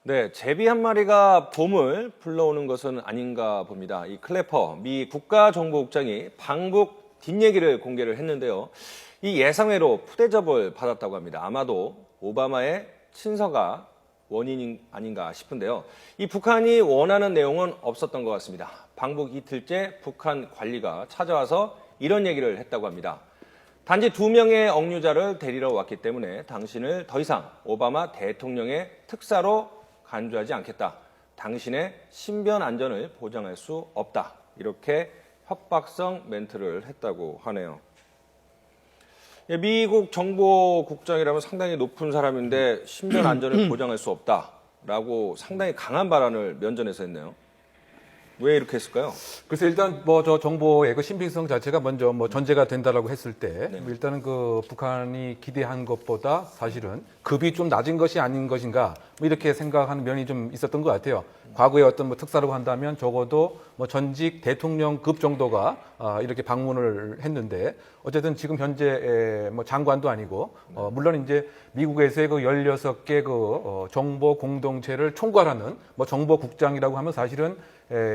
네, 제비 한 마리가 봄을 불러오는 것은 아닌가 봅니다. 이 클래퍼 미 국가정보국장이 방북 뒷얘기를 공개를 했는데요. 이 예상외로 푸대접을 받았다고 합니다. 아마도 오바마의 친서가 원인이 아닌가 싶은데요. 이 북한이 원하는 내용은 없었던 것 같습니다. 방북 이틀째 북한 관리가 찾아와서 이런 얘기를 했다고 합니다. 단지 2명의 억류자를 데리러 왔기 때문에 당신을 더 이상 오바마 대통령의 특사로 간주하지 않겠다. 당신의 신변 안전을 보장할 수 없다. 이렇게 협박성 멘트를 했다고 하네요. 미국 정보국장이라면 상당히 높은 사람인데 신변 안전을 보장할 수 없다라고 상당히 강한 발언을 면전에서 했네요. 왜 이렇게 했을까요? 그래서 일단 뭐 저 정보의 그 신빙성 자체가 먼저 뭐 전제가 된다라고 했을 때 일단은 그 북한이 기대한 것보다 사실은 급이 좀 낮은 것이 아닌 것인가 뭐 이렇게 생각하는 면이 좀 있었던 것 같아요. 과거에 어떤 뭐 특사라고 한다면 적어도 뭐 전직 대통령급 정도가 이렇게 방문을 했는데 어쨌든 지금 현재 뭐 장관도 아니고 물론 이제 미국에서의 그 16개 그 정보 공동체를 총괄하는 뭐 정보국장이라고 하면 사실은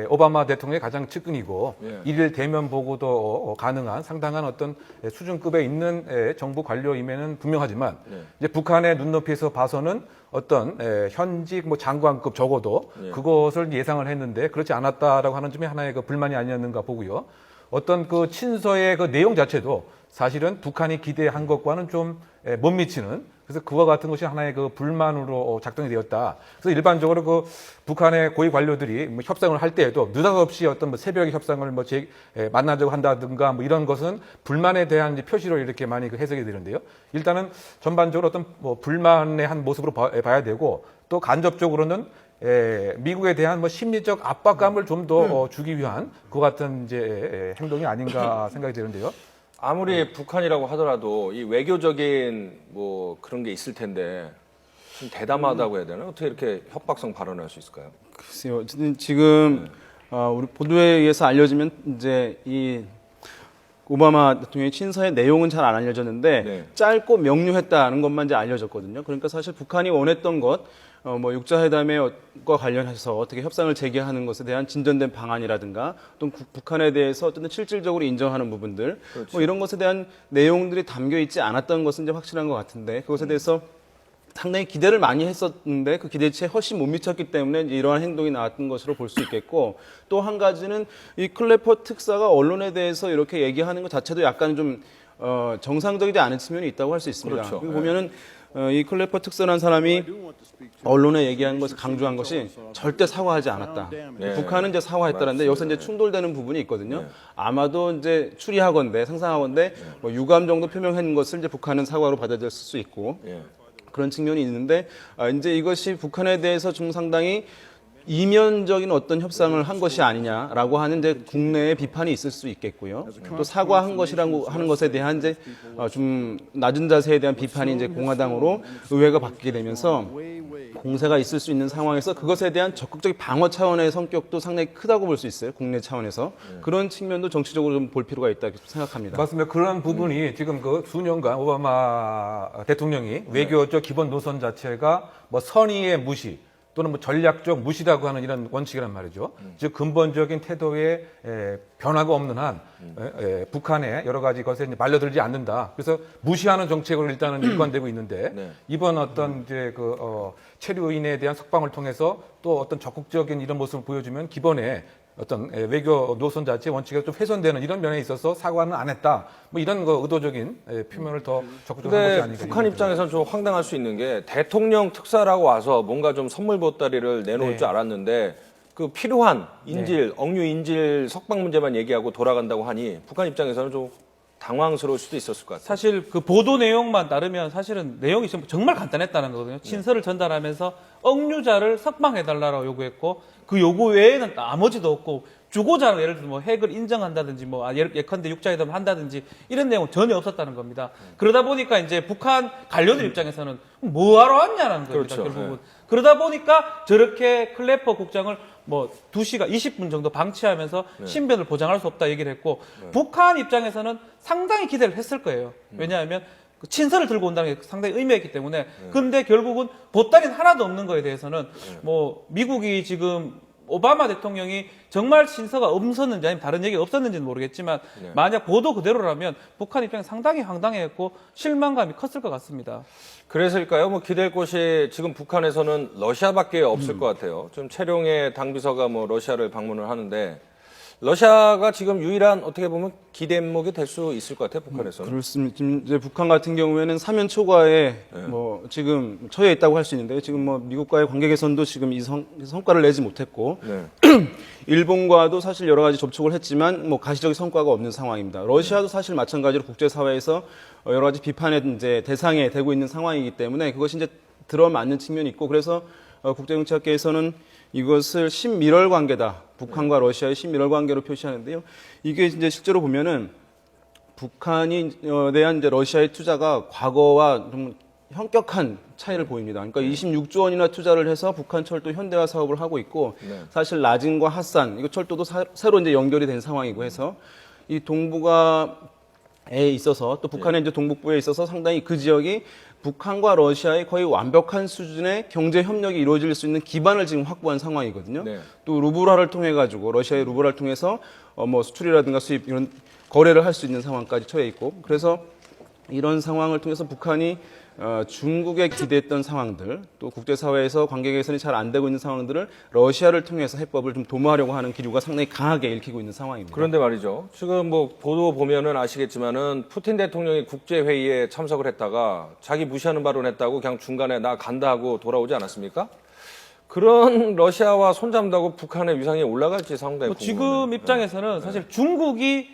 오바마 대통령의 가장 측근이고 일일 대면 보고도 가능한 상당한 어떤 수준급에 있는 정부 관료임에는 분명하지만 이제 북한의 눈높이에서 봐서는 어떤 현직 뭐 장관급 적어도 그것을 예상을 했는데 그렇지 않았다라고 하는 점이 하나의 그 불만이 아니었는가 보고요. 어떤 그 친서의 그 내용 자체도 사실은 북한이 기대한 것과는 좀 못 미치는 그래서 그와 같은 것이 하나의 그 불만으로 작동이 되었다. 그래서 일반적으로 그 북한의 고위 관료들이 뭐 협상을 할 때에도 느닷없이 어떤 뭐 새벽에 협상을 뭐 만나자고 한다든가 뭐 이런 것은 불만에 대한 이제 표시로 이렇게 많이 그 해석이 되는데요. 일단은 전반적으로 어떤 뭐 불만의 한 모습으로 봐야 되고 또 간접적으로는 미국에 대한 뭐 심리적 압박감을 좀 더 주기 위한 그 같은 이제 행동이 아닌가 생각이 되는데요. 아무리 북한이라고 하더라도 이 외교적인 뭐 그런 게 있을 텐데 좀 대담하다고 해야 되나? 어떻게 이렇게 협박성 발언을 할 수 있을까요? 글쎄요. 어쨌든 지금 우리 보도에 의해서 알려지면 이제 이 오바마 대통령의 친서의 내용은 잘 안 알려졌는데 짧고 명료했다는 것만 이제 알려졌거든요. 그러니까 사실 북한이 원했던 것, 뭐 육자회담과 관련해서 어떻게 협상을 재개하는 것에 대한 진전된 방안이라든가 또 북한에 대해서 어떤 실질적으로 인정하는 부분들, 뭐 이런 것에 대한 내용들이 담겨 있지 않았던 것은 이제 확실한 것 같은데 그것에 대해서 상당히 기대를 많이 했었는데 그 기대치에 훨씬 못 미쳤기 때문에 이러한 행동이 나왔던 것으로 볼 수 있겠고 또 한 가지는 이 클래퍼 특사가 언론에 대해서 이렇게 얘기하는 것 자체도 약간 좀 정상적이지 않은 측면이 있다고 할 수 있습니다. 그렇죠. 보면은 이 클래퍼 특사라는 사람이 언론에 얘기한 것을 강조한 것이 절대 사과하지 않았다. 북한은 이제 사과했다는데 여기서 이제 충돌되는 부분이 있거든요. 아마도 이제 추리하건대 상상하건대 뭐 유감 정도 표명한 것을 이제 북한은 사과로 받아들였을 수 있고 그런 측면이 있는데 이제 이것이 북한에 대해서 좀 상당히 이면적인 어떤 협상을 한 것이 아니냐라고 하는 이제 국내의 비판이 있을 수 있겠고요. 또 사과한 것이라고 하는 것에 대한 이제 좀 낮은 자세에 대한 비판이 이제 공화당으로 의회가 바뀌게 되면서 공세가 있을 수 있는 상황에서 그것에 대한 적극적인 방어 차원의 성격도 상당히 크다고 볼 수 있어요. 국내 차원에서. 그런 측면도 정치적으로 좀 볼 필요가 있다고 생각합니다. 맞습니다. 그런 부분이 지금 그 수년간 오바마 대통령이 외교적 기본 노선 자체가 뭐 선의의 무시 또는 뭐 전략적 무시라고 하는 이런 원칙이란 말이죠. 즉 근본적인 태도에 변화가 없는 한 북한의 여러 가지 것에 이제 말려들지 않는다. 그래서 무시하는 정책으로 일단은 일관되고 있는데 이번 어떤 이제 그 체류인에 대한 석방을 통해서 또 어떤 적극적인 이런 모습을 보여주면 기본에 어떤 외교 노선 자체의 원칙이 좀 훼손되는 이런 면에 있어서 사과는 안 했다. 뭐 이런 거 의도적인 표현을 더 적극적으로 한 것이 아닌가. 북한 입장에서는 좀 황당할 수 있는 게 대통령 특사라고 와서 뭔가 좀 선물 보따리를 내놓을 줄 알았는데 그 필요한 인질, 억류 인질 석방 문제만 얘기하고 돌아간다고 하니 북한 입장에서는 좀 당황스러울 수도 있었을 것 같아요. 사실 그 보도 내용만 따르면 사실은 내용이 정말 간단했다는 거거든요. 친서를 전달하면서 억류자를 석방해달라고 요구했고 그 요구 외에는 나머지도 없고 주고자는 예를 들어 뭐 핵을 인정한다든지 뭐 예컨대 육자회담을 한다든지 이런 내용은 전혀 없었다는 겁니다. 그러다 보니까 이제 북한 관료들 입장에서는 뭐하러 왔냐는 겁니다. 그렇죠. 결국은. 그러다 보니까 저렇게 클래퍼 국장을 뭐 2시간, 20분 정도 방치하면서 신변을 보장할 수 없다 얘기를 했고 북한 입장에서는 상당히 기대를 했을 거예요. 왜냐하면 그 친서를 들고 온다는 게 상당히 의미가 있기 때문에 근데 결국은 보따리는 하나도 없는 거에 대해서는 뭐 미국이 지금 오바마 대통령이 정말 친서가 없었는지 아니면 다른 얘기가 없었는지는 모르겠지만 만약 보도 그대로라면 북한 입장에 상당히 황당했고 실망감이 컸을 것 같습니다. 그래서일까요? 뭐 기댈 곳이 지금 북한에서는 러시아밖에 없을 것 같아요. 지금 최룡해 당비서가 뭐 러시아를 방문을 하는데 러시아가 지금 유일한 어떻게 보면 기대목이 될 수 있을 것 같아요. 북한에서는. 그렇습니다. 지금 이제 북한 같은 경우에는 사면 초과에 뭐 지금 처해 있다고 할 수 있는데요. 지금 뭐 미국과의 관계 개선도 지금 이 성과를 내지 못했고 네. 일본과도 사실 여러 가지 접촉을 했지만 뭐 가시적인 성과가 없는 상황입니다. 러시아도 사실 마찬가지로 국제사회에서 여러 가지 비판의 이제 대상에 되고 있는 상황이기 때문에 그것이 이제 들어맞는 측면이 있고 그래서 국제정치학계에서는 이것을 신밀월 관계다. 북한과 러시아의 신밀월 관계로 표시하는데요. 이게 이제 실제로 보면은 북한이 대한 이제 러시아의 투자가 과거와 좀 현격한 차이를 보입니다. 그러니까 26조 원이나 투자를 해서 북한 철도 현대화 사업을 하고 있고 사실 라진과 핫산 이거 철도도 새로 이제 연결이 된 상황이고 해서 이 동북아에 있어서 또 북한의 이제 동북부에 있어서 상당히 그 지역이 북한과 러시아의 거의 완벽한 수준의 경제 협력이 이루어질 수 있는 기반을 지금 확보한 상황이거든요. 네. 또 루블화를 통해 가지고 러시아의 루블화를 통해서 뭐 수출이라든가 수입 이런 거래를 할 수 있는 상황까지 처해 있고 그래서 이런 상황을 통해서 북한이 중국에 기대했던 상황들 또 국제사회에서 관계 개선이 잘 안 되고 있는 상황들을 러시아를 통해서 해법을 좀 도모하려고 하는 기류가 상당히 강하게 읽히고 있는 상황입니다. 그런데 말이죠. 지금 뭐 보도 보면은 아시겠지만은 푸틴 대통령이 국제회의에 참석을 했다가 자기 무시하는 발언했다고 그냥 중간에 나 간다 하고 돌아오지 않았습니까? 그런 러시아와 손잡는다고 북한의 위상이 올라갈지 상당히 궁금해요. 지금 입장에서는 사실 중국이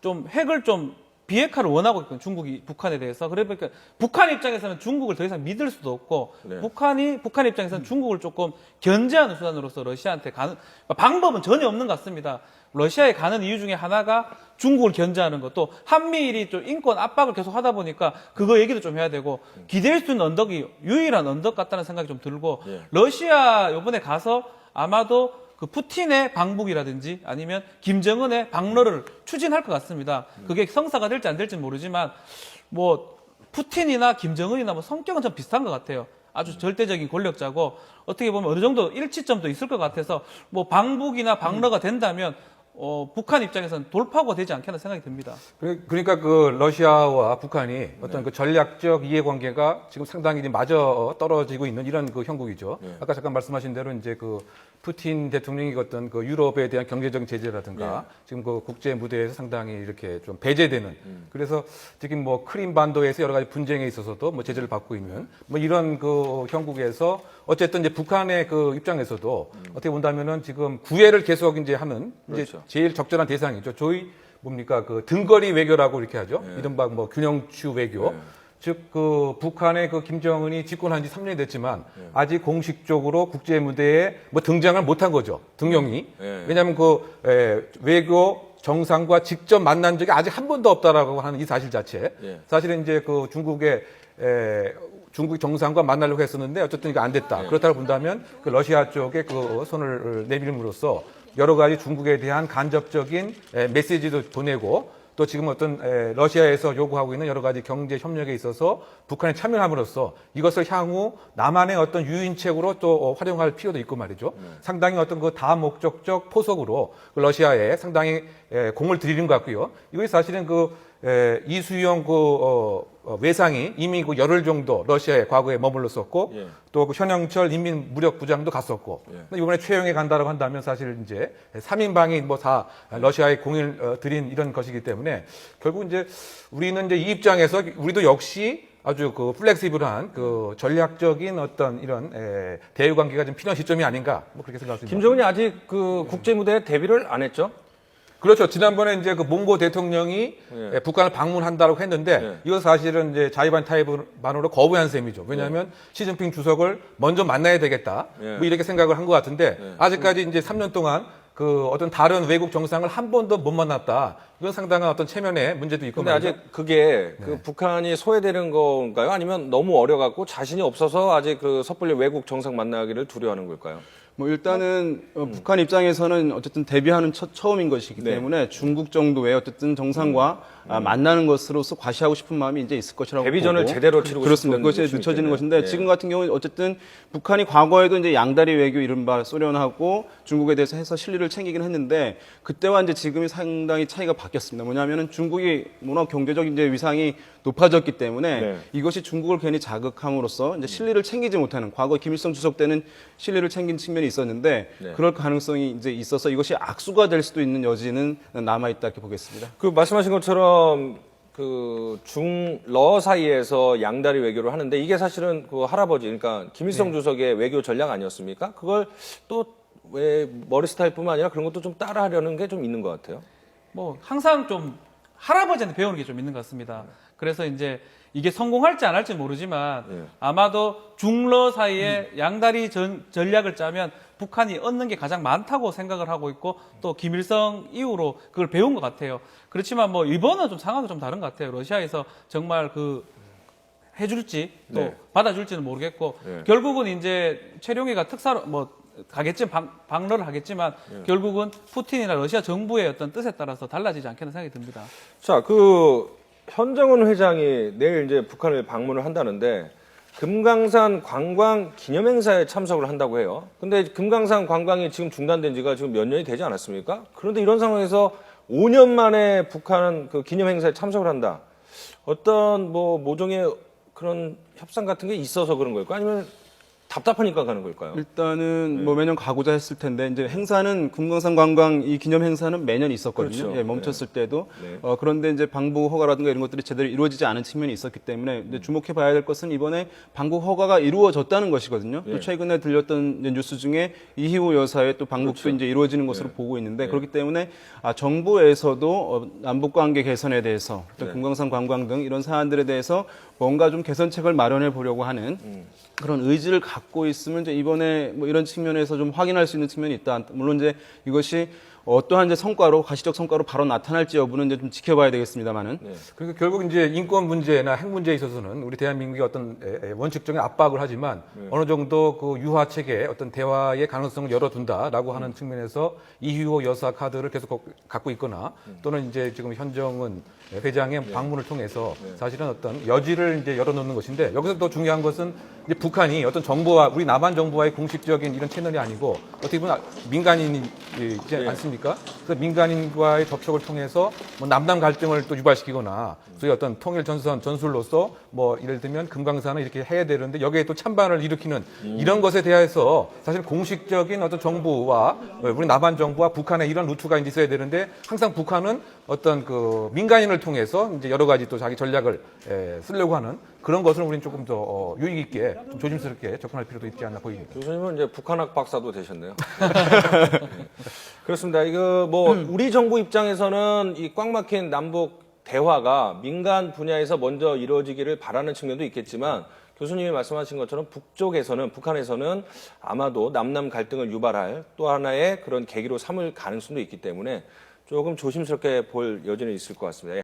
좀 핵을 좀 비핵화를 원하고 있거든요. 중국이 북한에 대해서. 그러니까 북한 입장에서는 중국을 더 이상 믿을 수도 없고 북한 입장에서는 중국을 조금 견제하는 수단으로서 러시아한테 가는 방법은 전혀 없는 것 같습니다. 러시아에 가는 이유 중에 하나가 중국을 견제하는 것도 한미일이 좀 인권 압박을 계속 하다 보니까 그거 얘기도 좀 해야 되고 기댈 수 있는 언덕이 유일한 언덕 같다는 생각이 좀 들고 러시아 요번에 가서 아마도 그 푸틴의 방북이라든지 아니면 김정은의 방러를 추진할 것 같습니다. 그게 성사가 될지 안 될지는 모르지만 뭐 푸틴이나 김정은이나 뭐 성격은 좀 비슷한 것 같아요. 아주 절대적인 권력자고 어떻게 보면 어느 정도 일치점도 있을 것 같아서 뭐 방북이나 방러가 된다면 북한 입장에서는 돌파구가 되지 않겠나 생각이 듭니다. 그러니까 그 러시아와 북한이 어떤 그 전략적 이해관계가 지금 상당히 맞아 떨어지고 있는 이런 그 형국이죠. 아까 잠깐 말씀하신 대로 이제 그 푸틴 대통령이 어떤 그 유럽에 대한 경제적 제재라든가 지금 그 국제 무대에서 상당히 이렇게 좀 배제되는 그래서 지금 뭐 크림 반도에서 여러 가지 분쟁에 있어서도 뭐 제재를 받고 있는 뭐 이런 그 형국에서 어쨌든 이제 북한의 그 입장에서도 어떻게 본다면은 지금 구애를 계속 이제 하는 이제 그렇죠. 제일 적절한 대상이죠. 저희 뭡니까 그 등거리 외교라고 이렇게 하죠. 이른바 뭐 균형추 외교. 즉 그 북한의 그 김정은이 집권한 지 3년이 됐지만 아직 공식적으로 국제 무대에 뭐 등장을 못한 거죠. 등용이. 왜냐하면 그 외교 정상과 직접 만난 적이 아직 한 번도 없다라고 하는 이 사실 자체. 사실은 이제 그 중국 정상과 만나려고 했었는데 어쨌든 이거 안 됐다. 그렇다고 본다면 그 러시아 쪽에 그 손을 내밀음으로써 여러 가지 중국에 대한 간접적인 메시지도 보내고 또 지금 어떤 러시아에서 요구하고 있는 여러 가지 경제 협력에 있어서 북한에 참여함으로써 이것을 향후 남한의 어떤 유인책으로 또 활용할 필요도 있고 말이죠. 상당히 어떤 그 다목적적 포석으로 그 러시아에 상당히 공을 들이는 것 같고요. 이것이 사실은 그 이수영 외상이 이미 그 열흘 정도 러시아에 과거에 머물렀었고 또 그 현영철 인민무력부장도 갔었고 이번에 최영에 간다라고 한다면 사실 이제 3인방이 뭐 다 러시아에 공을 들인 이런 것이기 때문에 결국 이제 우리는 이제 이 입장에서 우리도 역시 아주 그 플렉시블한 그 전략적인 어떤 이런 대외 관계가 좀 필요한 시점이 아닌가 뭐 그렇게 생각합니다. 김정은이 아직 그 국제 무대에 데뷔를 안 했죠? 그렇죠. 지난번에 이제 그 몽고 대통령이 북한을 방문한다고 했는데 이거 사실은 이제 자이반 타이반으로 거부한 셈이죠. 왜냐하면 시진핑 주석을 먼저 만나야 되겠다. 뭐 이렇게 생각을 한 것 같은데 아직까지 이제 3년 동안 그 어떤 다른 외국 정상을 한 번도 못 만났다. 이건 상당한 어떤 체면의 문제도 있고. 근데 아직 그게 그 북한이 소외되는 건가요? 아니면 너무 어려갖고 자신이 없어서 아직 그 섣불리 외국 정상 만나기를 두려워하는 걸까요? 뭐 일단은 북한 입장에서는 어쨌든 데뷔하는 처음인 것이기 네. 때문에 중국 정도의 어쨌든 정상과 만나는 것으로서 과시하고 싶은 마음이 이제 있을 것이라고 데뷔전을 보고 제대로 치르고 그렇습니다. 싶은 그것이 욕심이 늦춰지는 있겠네요. 것인데 네. 지금 같은 경우는 어쨌든 북한이 과거에도 이제 양다리 외교 이른바 소련하고 중국에 대해서 해서 실리를 챙기긴 했는데 그때와 이제 지금이 상당히 차이가 바뀌었습니다. 뭐냐면은 중국이 워낙 경제적 이제 위상이 높아졌기 때문에 네. 이것이 중국을 괜히 자극함으로써 이제 실리를 챙기지 못하는 과거 김일성 주석 때는 실리를 챙긴 측면이 있었는데 네. 그럴 가능성이 이제 있어서 이것이 악수가 될 수도 있는 여지는 남아 있다 이렇게 보겠습니다. 그 말씀하신 것처럼 그 중러 사이에서 양다리 외교를 하는데 이게 사실은 그 할아버지 그러니까 김일성 주석의 외교 전략 아니었습니까? 그걸 또 왜 머리 스타일뿐만 아니라 그런 것도 좀 따라하려는 게 좀 있는 것 같아요. 뭐 항상 좀 할아버지한테 배우는 게 좀 있는 것 같습니다. 그래서 이제 이게 성공할지 안 할지 모르지만 네. 아마도 중러 사이에 양다리 전략을 짜면 북한이 얻는 게 가장 많다고 생각을 하고 있고 또 김일성 이후로 그걸 배운 것 같아요. 그렇지만 뭐 이번은 좀 상황이 좀 다른 것 같아요. 러시아에서 정말 그 해줄지 또 네. 받아줄지는 모르겠고 네. 결국은 이제 최룡해가 특사로 뭐 가겠지만 방러를 하겠지만 결국은 푸틴이나 러시아 정부의 어떤 뜻에 따라서 달라지지 않겠는 생각이 듭니다. 자, 그 현정은 회장이 내일 이제 북한을 방문을 한다는데 금강산 관광 기념행사에 참석을 한다고 해요. 근데 금강산 관광이 지금 중단된 지가 지금 몇 년이 되지 않았습니까? 그런데 이런 상황에서 5년 만에 북한은 그 기념행사에 참석을 한다. 어떤 뭐 모종의 그런 협상 같은 게 있어서 그런 걸까요? 아니면 답답하니까 가는 걸까요? 일단은 뭐 매년 가고자 했을 텐데 이제 행사는 금강산 관광 이 기념 행사는 매년 있었거든요. 그렇죠. 예, 멈췄을 때도 네. 그런데 이제 방북 허가라든가 이런 것들이 제대로 이루어지지 않은 측면이 있었기 때문에 이제 주목해 봐야 될 것은 이번에 방북 허가가 이루어졌다는 것이거든요. 또 최근에 들렸던 이제 뉴스 중에 이희우 여사의 또 방북도 이제 이루어지는 것으로 보고 있는데 그렇기 때문에 정부에서도 남북 관계 개선에 대해서 또 금강산 관광 등 이런 사안들에 대해서 뭔가 좀 개선책을 마련해 보려고 하는 그런 의지를 갖고 있으면 이제 이번에 뭐 이런 측면에서 좀 확인할 수 있는 측면이 있다. 물론 이제 이것이 어떠한 이제 성과로 가시적 성과로 바로 나타날지 여부는 이제 좀 지켜봐야 되겠습니다만은. 그러니까 결국 이제 인권 문제나 핵 문제에 있어서는 우리 대한민국이 어떤 원칙적인 압박을 하지만 어느 정도 그 유화 체계 어떤 대화의 가능성을 열어둔다라고 하는 측면에서 이희호 여사 카드를 계속 갖고 있거나 또는 이제 지금 현정은 회장의 방문을 통해서 사실은 어떤 여지를 이제 열어놓는 것인데 여기서 더 중요한 것은 이제 북한이 어떤 정부와 우리 남한 정부와의 공식적인 이런 채널이 아니고 어떻게 보면 민간인이지 않습니까? 그래서 민간인과의 접촉을 통해서 뭐 남남 갈등을 또 유발시키거나 소위 어떤 통일 전술로서 뭐 예를 들면 금강산을 이렇게 해야 되는데 여기에 또 찬반을 일으키는 이런 것에 대해서 사실 공식적인 어떤 정부와 우리 남한 정부와 북한의 이런 루트가 이제 있어야 되는데 항상 북한은 어떤 그 민간인을 통해서 이제 여러 가지 또 자기 전략을 쓰려고 하는 그런 것을 우리는 조금 더 유익 있게 좀 조심스럽게 접근할 필요도 있지 않나 보입니다. 교수님은 이제 북한학 박사도 되셨네요. 그렇습니다. 이거 뭐 우리 정부 입장에서는 이 꽉 막힌 남북 대화가 민간 분야에서 먼저 이루어지기를 바라는 측면도 있겠지만 교수님이 말씀하신 것처럼 북쪽에서는 북한에서는 아마도 남남 갈등을 유발할 또 하나의 그런 계기로 삼을 가능성도 있기 때문에 조금 조심스럽게 볼 여지는 있을 것 같습니다.